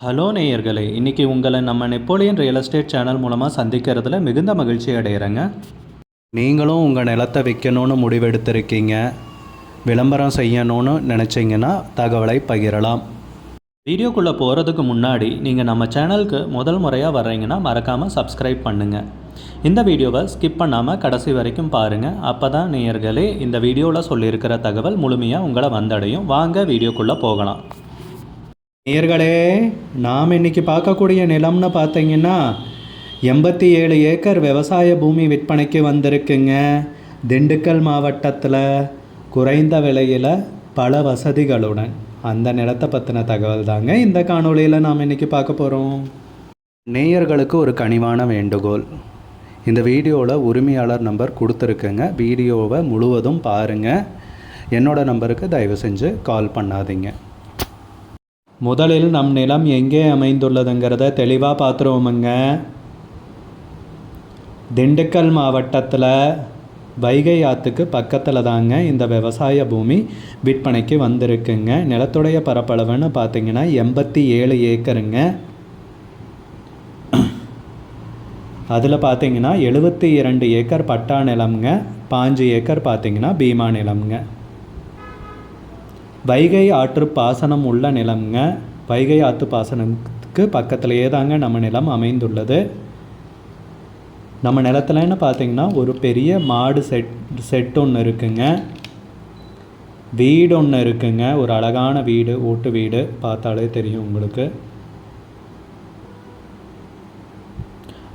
Hello நேயர்களே, இன்றைக்கி உங்களை நம்ம நெப்போலியன் ரியல் எஸ்டேட் சேனல் மூலமாக சந்திக்கிறதுல மிகுந்த மகிழ்ச்சி அடைகிறேங்க. நீங்களும் உங்கள் நிலத்தை விற்கணும்னு முடிவெடுத்திருக்கீங்க, விளம்பரம் செய்யணும்னு நினச்சிங்கன்னா தகவலை பகிரலாம். வீடியோக்குள்ளே போகிறதுக்கு முன்னாடி நீங்கள் நம்ம சேனலுக்கு முதல் முறையாக வர்றீங்கன்னா மறக்காமல் சப்ஸ்கிரைப் பண்ணுங்கள். இந்த வீடியோவை ஸ்கிப் பண்ணாமல் கடைசி வரைக்கும் பாருங்கள். அப்போ தான் நேயர்களே இந்த வீடியோவில் சொல்லியிருக்கிற தகவல் முழுமையாக உங்களை வந்தடையும். வாங்க வீடியோக்குள்ளே போகலாம். நேயர்களே, நாம் இன்றைக்கி பார்க்கக்கூடிய நிலம்னு பார்த்தீங்கன்னா 87 ஏக்கர் விவசாய பூமி விற்பனைக்கு வந்திருக்குங்க. திண்டுக்கல் மாவட்டத்தில் குறைந்த விலையில் பல வசதிகளுடன் அந்த நிலத்தை பற்றின தகவல் தாங்க இந்த காணொளியில் நாம் இன்றைக்கி பார்க்க போகிறோம். நேயர்களுக்கு ஒரு கனிவான வேண்டுகோள், இந்த வீடியோவில் உரிமையாளர் நம்பர் கொடுத்துருக்குங்க. வீடியோவை முழுவதும் பாருங்கள். என்னோடய நம்பருக்கு தயவு செஞ்சு கால் பண்ணாதீங்க. முதலில் நம் நிலம் எங்கே அமைந்துள்ளதுங்கிறத தெளிவாக பார்த்துருவோமுங்க. திண்டுக்கல் மாவட்டத்தில் வைகை ஆற்றுக்கு பக்கத்தில் தாங்க இந்த விவசாய பூமி விற்பனைக்கு வந்திருக்குங்க. நிலத்துடைய பரப்பளவுன்னு பார்த்தீங்கன்னா 87 ஏக்கருங்க. அதில் பார்த்தீங்கன்னா 72 ஏக்கர் பட்டா நிலம்ங்க, 5 ஏக்கர் பார்த்தீங்கன்னா பீமா நிலம்ங்க. வைகை ஆற்று பாசனம் உள்ள நிலம்ங்க. வைகை ஆற்று பாசனத்துக்கு பக்கத்துலேயே தாங்க நம்ம நிலம் அமைந்துள்ளது. நம்ம நிலத்துலன்னு பார்த்தீங்கன்னா ஒரு பெரிய மாடு செட் ஒன்று இருக்குங்க. வீடு ஒன்று இருக்குங்க, ஒரு அழகான வீடு, ஓட்டு வீடு, பார்த்தாலே தெரியும் உங்களுக்கு.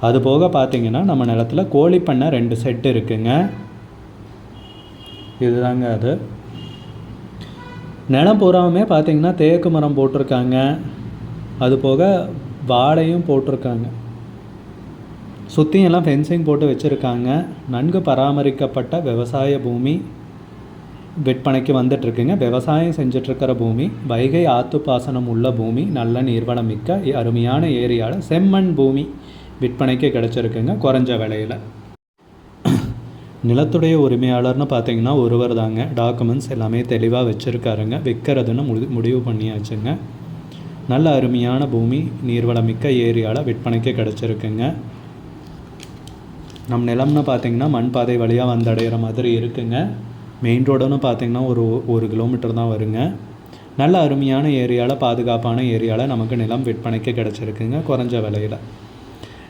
அதுபோக பார்த்தீங்கன்னா நம்ம நிலத்தில் கோழி பண்ணை 2 செட்டு இருக்குங்க. இதுதாங்க அது. நிலம் பூராவுமே பார்த்திங்கன்னா தேக்கு மரம் போட்டிருக்காங்க, அதுபோக வாழையும் போட்டிருக்காங்க. சுற்றியெல்லாம் ஃபென்சிங் போட்டு வச்சுருக்காங்க. நன்கு பராமரிக்கப்பட்ட விவசாய பூமி விற்பனைக்கு வந்துட்டுருக்குங்க. விவசாயம் செஞ்சிட்ருக்கிற பூமி, வைகை ஆற்று பாசனம் உள்ள பூமி, நல்ல நீர்வளம் மிக்க அருமையான ஏரியாவில் செம்மண் பூமி விற்பனைக்கு கிடச்சிருக்குங்க குறைஞ்ச விலையில். நிலத்துடைய உரிமையாளர்னு பார்த்தீங்கன்னா ஒருவர் தாங்க. டாக்குமெண்ட்ஸ் எல்லாமே தெளிவாக வச்சுருக்காருங்க. விற்கிறதுன்னு முடிவு பண்ணியாச்சுங்க. நல்ல அருமையான பூமி, நீர்வளமிக்க ஏரியாவில் விற்பனைக்கு கிடச்சிருக்குங்க. நம் நிலம்னு பார்த்திங்கன்னா மண் பாதை வழியாக வந்தடைகிற மாதிரி இருக்குங்க. மெயின் ரோடுன்னு பார்த்திங்கன்னா ஒரு கிலோமீட்டர் தான் வருங்க. நல்ல அருமையான ஏரியாவில், பாதுகாப்பான ஏரியாவில் நமக்கு நிலம் விற்பனைக்கு கிடச்சிருக்குங்க குறைஞ்ச விலையில்.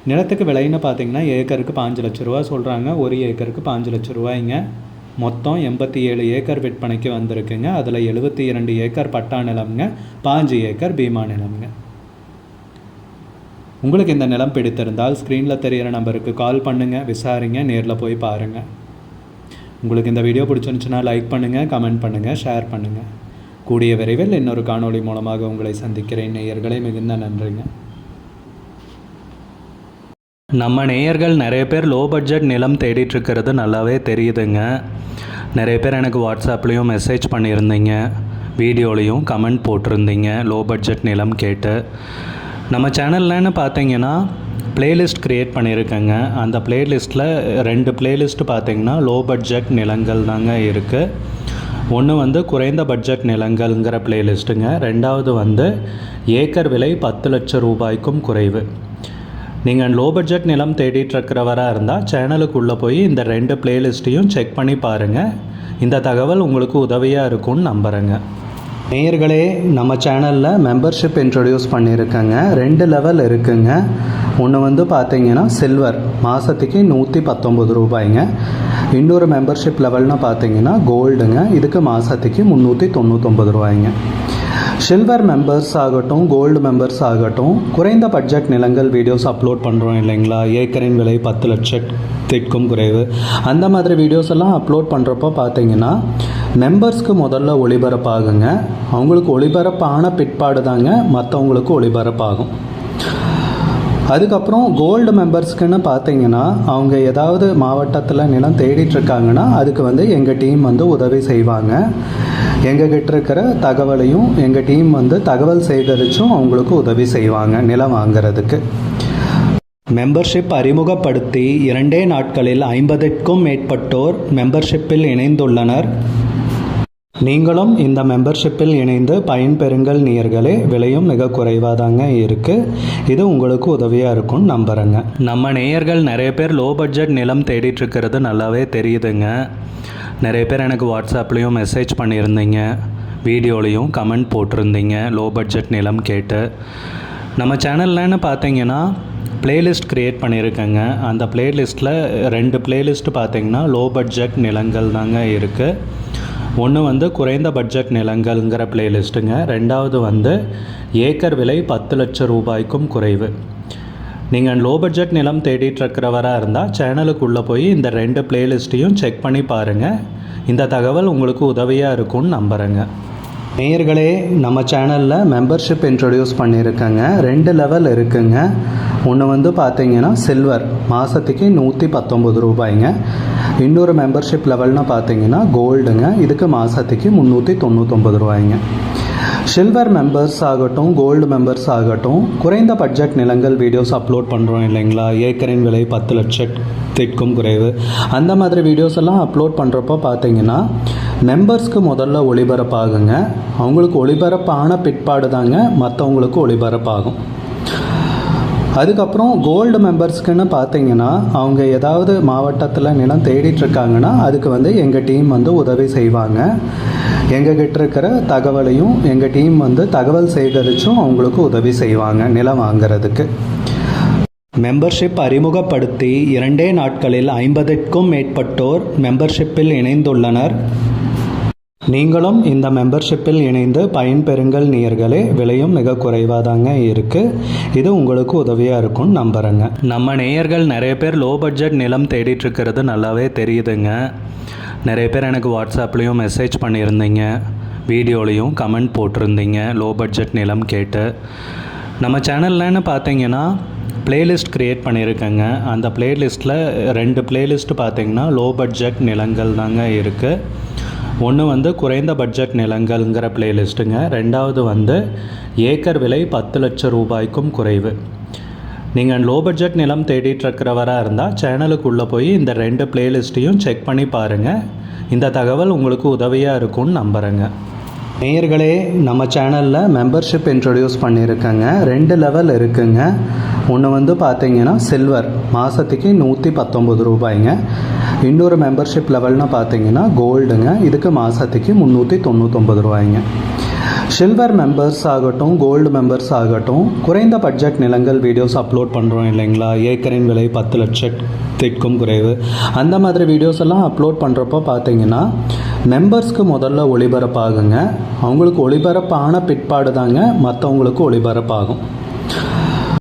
நிலத்துக்கு விலைன்னு பார்த்தீங்கன்னா ஏக்கருக்கு 5 லட்ச ரூபா சொல்கிறாங்க. ஒரு ஏக்கருக்கு 5 லட்ச ரூபாய்ங்க. மொத்தம் 87 ஏக்கர் விற்பனைக்கு வந்திருக்குங்க. அதில் 72 ஏக்கர் பட்டா நிலம்ங்க, 5 ஏக்கர் பீமா நிலம்ங்க. உங்களுக்கு இந்த நிலம் பிடித்திருந்தால் ஸ்க்ரீனில் தெரிகிற நம்பருக்கு கால் பண்ணுங்கள், விசாரிங்க, நேரில் போய் பாருங்கள். உங்களுக்கு இந்த வீடியோ பிடிச்சிருந்துச்சுன்னா லைக் பண்ணுங்கள், கமெண்ட் பண்ணுங்கள், ஷேர் பண்ணுங்கள். கூடிய விரைவில் இன்னொரு காணொளி மூலமாக உங்களை சந்திக்கிறேன். நேயர்களே, மிகுந்த நன்றிங்க. நம்ம நேயர்கள் நிறைய பேர் லோ பட்ஜெட் நிலம் தேடிட்டுருக்கிறது நல்லாவே தெரியுதுங்க. நிறைய பேர் எனக்கு வாட்ஸ்அப்லேயும் மெசேஜ் பண்ணியிருந்தீங்க, வீடியோலையும் கமெண்ட் போட்டிருந்தீங்க லோ பட்ஜெட் நிலம் கேட்டு. நம்ம சேனல்லன்னு பார்த்தீங்கன்னா ப்ளேலிஸ்ட் க்ரியேட் பண்ணியிருக்கேங்க. அந்த ப்ளேலிஸ்ட்டில் 2 ப்ளேலிஸ்ட் பார்த்தீங்கன்னா லோ பட்ஜெட் நிலங்கள் தாங்க இருக்குது. ஒன்று குறைந்த பட்ஜெட் நிலங்கள்ங்கிற ப்ளேலிஸ்ட்டுங்க. 2வது ஏக்கர் விலை 10 லட்சம் ரூபாய்க்கும் குறைவு. நீங்கள் லோ பட்ஜெட் நிலம் தேடிட்டுருக்கிறவராக இருந்தால் சேனலுக்குள்ளே போய் இந்த 2 ப்ளேலிஸ்ட்டையும் செக் பண்ணி பாருங்கள். இந்த தகவல் உங்களுக்கு உதவியாக இருக்கும்னு நம்புகிறேங்க. நேயர்களே, நம்ம சேனலில் மெம்பர்ஷிப் இன்ட்ரடியூஸ் பண்ணியிருக்கேங்க. 2 லெவல் இருக்குங்க. ஒன்று பார்த்தீங்கன்னா சில்வர், மாதத்துக்கு 119 ரூபாய்ங்க. இன்னொரு மெம்பர்ஷிப் லெவல்னு பார்த்தீங்கன்னா கோல்டுங்க. இதுக்கு மாதத்துக்கு 399 ரூபாய்ங்க. சில்வர் மெம்பர்ஸ் ஆகட்டும், கோல்டு மெம்பர்ஸ் ஆகட்டும், குறைந்த பட்ஜெட் நிலங்கள் வீடியோஸ் அப்லோட் பண்ணுறோம் இல்லைங்களா, ஏக்கரின் விலை 10 லட்சத்திற்கும் குறைவு, அந்த மாதிரி வீடியோஸ் எல்லாம் அப்லோட் பண்ணுறப்போ பார்த்தீங்கன்னா மெம்பர்ஸ்க்கு முதல்ல ஒளிபரப்பாகுங்க. அவங்களுக்கு ஒளிபரப்பான பிற்பாடு தாங்க மற்றவங்களுக்கு ஒளிபரப்பாகும். அதுக்கப்புறம் கோல்டு மெம்பர்ஸ்க்குன்னு பார்த்தீங்கன்னா அவங்க ஏதாவது மாவட்டத்தில் நிலம் தேடிட்டுருக்காங்கன்னா அதுக்கு எங்கள் டீம் உதவி செய்வாங்க. எங்ககிட்ட இருக்கிற தகவலையும் எங்கள் டீம் தகவல் சேகரித்தும் அவங்களுக்கு உதவி செய்வாங்க நிலம் வாங்கிறதுக்கு. மெம்பர்ஷிப் அறிமுகப்படுத்தி 2 நாட்களில் 50க்கும் மேற்பட்டோர் மெம்பர்ஷிப்பில் இணைந்துள்ளனர். நீங்களும் இந்த மெம்பர்ஷிப்பில் இணைந்து பயன்பெறுங்கள் நேயர்களே. விலையும் மிக குறைவாதாங்க இருக்குது. இது உங்களுக்கு உதவியாக இருக்கும்னு நம்புகிறேங்க. நம்ம நேயர்கள் நிறைய பேர் லோ பட்ஜெட் நிலம் தேடிட்டுருக்கிறது நல்லாவே தெரியுதுங்க. நிறைய பேர் எனக்கு வாட்ஸ்அப்லேயும் மெசேஜ் பண்ணியிருந்தீங்க, வீடியோலையும் கமெண்ட் போட்டிருந்தீங்க லோ பட்ஜெட் நிலம் கேட்டு. நம்ம சேனல்லன்னு பார்த்தீங்கன்னா பிளேலிஸ்ட் க்ரியேட் பண்ணியிருக்கேங்க. அந்த பிளேலிஸ்ட்டில் 2 பிளேலிஸ்ட்டு பார்த்தீங்கன்னா லோ பட்ஜெட் நிலங்கள் தாங்க இருக்குது. ஒன்று வந்து குறைந்த பட்ஜெட் நிலங்கள்ங்கிற பிளேலிஸ்ட்டுங்க. ரெண்டாவது வந்து ஏக்கர் விலை 10 லட்சம் ரூபாய்க்கும் குறைவு. நீங்கள் லோ பட்ஜெட் நிலம் தேடிட்டுருக்கிறவராக இருந்தால் சேனலுக்குள்ளே போய் இந்த 2 பிளேலிஸ்ட்டையும் செக் பண்ணி பாருங்கள். இந்த தகவல் உங்களுக்கு உதவியாக இருக்கும்னு நம்புகிறேங்க. நேயர்களே, நம்ம சேனலில் மெம்பர்ஷிப் இன்ட்ரடியூஸ் பண்ணியிருக்கேங்க. 2 லெவல் இருக்குங்க. ஒன்று வந்து பார்த்தீங்கன்னா சில்வர், மாதத்துக்கு 119 ரூபாய்ங்க. இன்னொரு மெம்பர்ஷிப் லெவல்னு பார்த்தீங்கன்னா கோல்டுங்க, இதுக்கு மாதத்துக்கு 399 ரூபாய்ங்க. சில்வர் மெம்பர்ஸ் ஆகட்டும், கோல்டு மெம்பர்ஸ் ஆகட்டும், குறைந்த பட்ஜெட் நிலங்கள் வீடியோஸ் அப்லோட் பண்ணுறோம் இல்லைங்களா, ஏக்கரின் விலை 10 லட்சத்திற்கும் குறைவு, அந்த மாதிரி வீடியோஸ் எல்லாம் அப்லோட் பண்ணுறப்போ பார்த்தீங்கன்னா மெம்பர்ஸ்க்கு முதல்ல ஒளிபரப்பாகுங்க. அவங்களுக்கு ஒளிபரப்பான பிற்பாடு தாங்க மற்றவங்களுக்கு ஒளிபரப்பாகும். அதுக்கப்புறம் கோல்டு மெம்பர்ஸ்க்குன்னு பார்த்தீங்கன்னா அவங்க ஏதாவது மாவட்டத்தில் நிலம் தேடிட்டுருக்காங்கன்னா அதுக்கு வந்து எங்கள் டீம் வந்து உதவி செய்வாங்க. எங்ககிட்ட இருக்கிற தகவலையும் எங்கள் டீம் வந்து தகவல் சேகரித்தும் அவங்களுக்கு உதவி செய்வாங்க நிலம் வாங்கிறதுக்கு. மெம்பர்ஷிப் அறிமுகப்படுத்தி 2 நாட்களில் 50க்கும் மேற்பட்டோர் மெம்பர்ஷிப்பில் இணைந்துள்ளனர். நீங்களும் இந்த மெம்பர்ஷிப்பில் இணைந்து பயன்பெறுங்கள் நேயர்களே. விலையும் மிக குறைவாதாங்க இருக்குது. இது உங்களுக்கு உதவியாக இருக்கும்னு நம்புகிறேங்க. நம்ம நேயர்கள் நிறைய பேர் லோ பட்ஜெட் நிலம் தேடிட்டுருக்கிறது நல்லாவே தெரியுதுங்க. நிறைய பேர் எனக்கு வாட்ஸ்அப்லேயும் மெசேஜ் பண்ணியிருந்தீங்க, வீடியோலையும் கமெண்ட் போட்டிருந்தீங்க லோ பட்ஜெட் நிலம் கேட்டு. நம்ம சேனல்லன்னு பார்த்தீங்கன்னா பிளேலிஸ்ட் க்ரியேட் பண்ணியிருக்கேங்க. அந்த பிளேலிஸ்ட்டில் 2 பிளேலிஸ்ட்டு பார்த்தீங்கன்னா லோ பட்ஜெட் நிலங்கள் தாங்க இருக்குது. ஒன்று வந்து குறைந்த பட்ஜெட் நிலங்கள்ங்கிற பிளேலிஸ்ட்டுங்க. ரெண்டாவது வந்து ஏக்கர் விலை 10 லட்சம் ரூபாய்க்கும் குறைவு. நீங்கள் லோ பட்ஜெட் நிலம் தேடிட்டுருக்கிறவராக இருந்தால் சேனலுக்குள்ளே போய் இந்த 2 பிளேலிஸ்ட்டையும் செக் பண்ணி பாருங்கள். இந்த தகவல் உங்களுக்கு உதவியாக இருக்கும்னு நம்புகிறேங்க. நேயர்களே, நம்ம சேனலில் மெம்பர்ஷிப் இன்ட்ரடியூஸ் பண்ணியிருக்கேங்க. 2 லெவல் இருக்குங்க. ஒன்று வந்து பார்த்தீங்கன்னா சில்வர், மாதத்துக்கு 119 ரூபாய்ங்க. இன்னொரு மெம்பர்ஷிப் லெவல்னு பார்த்தீங்கன்னா கோல்டுங்க, இதுக்கு மாதத்துக்கு 399 ரூபாய்ங்க. சில்வர் மெம்பர்ஸ் ஆகட்டும், கோல்டு மெம்பர்ஸ் ஆகட்டும், குறைந்த பட்ஜெட் நிலங்கள் வீடியோஸ் அப்லோட் பண்ணுறோம் இல்லைங்களா, ஏக்கரின் விலை 10 லட்சத்திற்கும் குறைவு, அந்த மாதிரி வீடியோஸ் எல்லாம் அப்லோட் பண்ணுறப்போ பார்த்தீங்கன்னா மெம்பர்ஸ்க்கு முதல்ல ஒளிபரப்பாகுங்க. அவங்களுக்கு ஒளிபரப்பான பிற்பாடு தாங்க மற்றவங்களுக்கு ஒளிபரப்பாகும்.